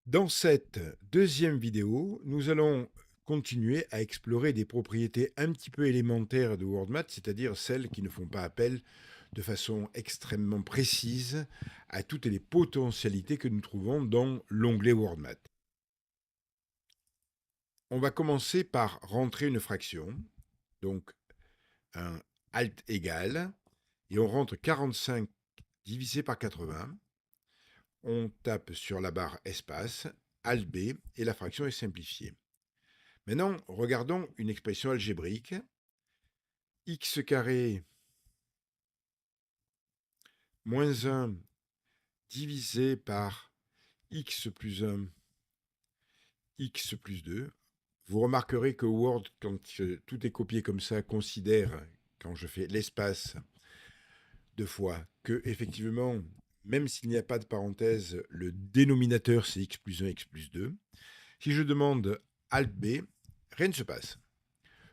Dans cette deuxième vidéo, nous allons continuer à explorer des propriétés un petit peu élémentaires de WordMath, c'est-à-dire celles qui ne font pas appel de façon extrêmement précise à toutes les potentialités que nous trouvons dans l'onglet WordMath. On va commencer par rentrer une fraction, donc un alt égal, et on rentre 45 divisé par 80. On tape sur la barre espace, alt B, et la fraction est simplifiée. Maintenant, regardons une expression algébrique. X carré moins 1 divisé par x plus 1, x plus 2. Vous remarquerez que Word, quand tout est copié comme ça, considère, quand je fais l'espace deux fois, que effectivement, même s'il n'y a pas de parenthèse, le dénominateur c'est x plus 1, x plus 2. Si je demande alt B, rien ne se passe.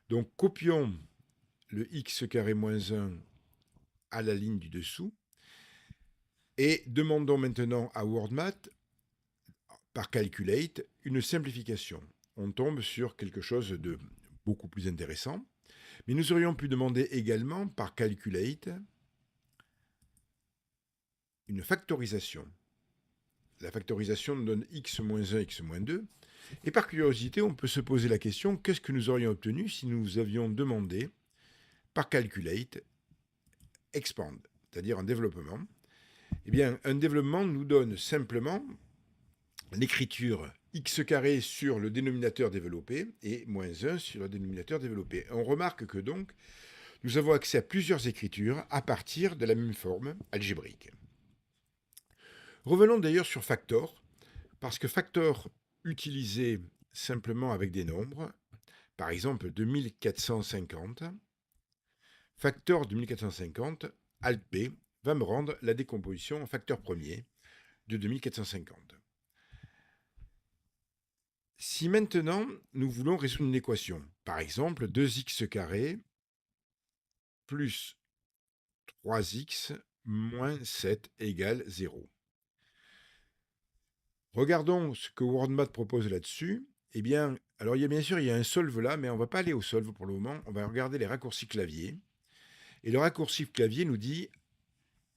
Donc copions le x carré moins 1 à la ligne du dessous et demandons maintenant à WordMath, par Calculate, une simplification. On tombe sur quelque chose de beaucoup plus intéressant. Mais nous aurions pu demander également par Calculate une factorisation. La factorisation nous donne x moins 1, x moins 2. Et par curiosité, on peut se poser la question, qu'est-ce que nous aurions obtenu si nous avions demandé par Calculate expand, c'est-à-dire un développement? Eh bien, un développement nous donne simplement l'écriture x carré sur le dénominateur développé et moins 1 sur le dénominateur développé. On remarque que donc, nous avons accès à plusieurs écritures à partir de la même forme algébrique. Revenons d'ailleurs sur factor, parce que factor utilisé simplement avec des nombres, par exemple 2450, facteur de 2450, alt B, va me rendre la décomposition en facteur premier de 2450. Si maintenant nous voulons résoudre une équation, par exemple 2x carré plus 3x moins 7 égale 0. Regardons ce que WordMath propose là-dessus. Eh bien, alors bien sûr, il y a un solve là, mais on ne va pas aller au solve pour le moment. On va regarder les raccourcis clavier. Et le raccourci clavier nous dit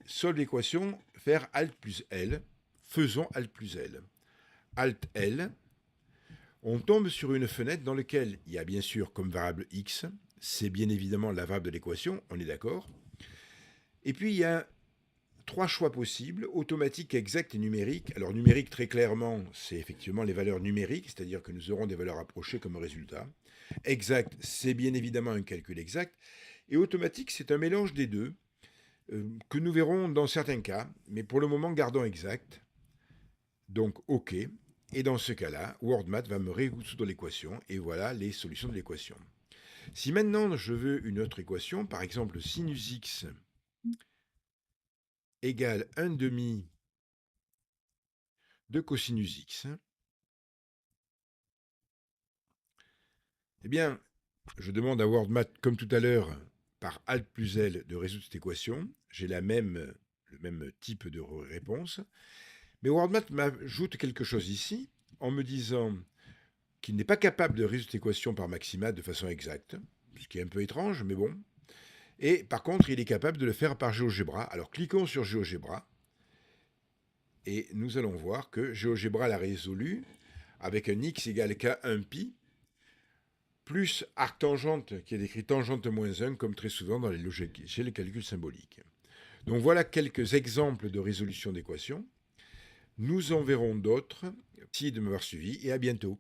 solve l'équation, faire Alt plus L. Faisons Alt plus L. Alt L. On tombe sur une fenêtre dans laquelle il y a bien sûr comme variable x. C'est bien évidemment la variable de l'équation, on est d'accord. Et puis il y a trois choix possibles, automatique, exact et numérique. Alors numérique, très clairement, c'est effectivement les valeurs numériques, c'est-à-dire que nous aurons des valeurs approchées comme résultat. Exact, c'est bien évidemment un calcul exact. Et automatique, c'est un mélange des deux, que nous verrons dans certains cas, mais pour le moment, gardons exact. Donc OK. Et dans ce cas-là, WordMath va me résoudre l'équation, et voilà les solutions de l'équation. Si maintenant je veux une autre équation, par exemple sinus x égale 1 demi de cosinus x, eh bien, je demande à WordMath, comme tout à l'heure, par Alt plus L, de résoudre cette équation. J'ai le même type de réponse. Mais WordMath m'ajoute quelque chose ici, en me disant qu'il n'est pas capable de résoudre cette équation par maxima de façon exacte, ce qui est un peu étrange, mais bon. Et par contre, il est capable de le faire par GeoGebra. Alors cliquons sur GeoGebra, et nous allons voir que GeoGebra l'a résolu avec un x égale k1 pi, plus arctangente qui est écrit tangente moins 1, comme très souvent dans les logiciels de calcul symbolique. Donc voilà quelques exemples de résolution d'équations. Nous en verrons d'autres. Merci de m'avoir suivi et à bientôt.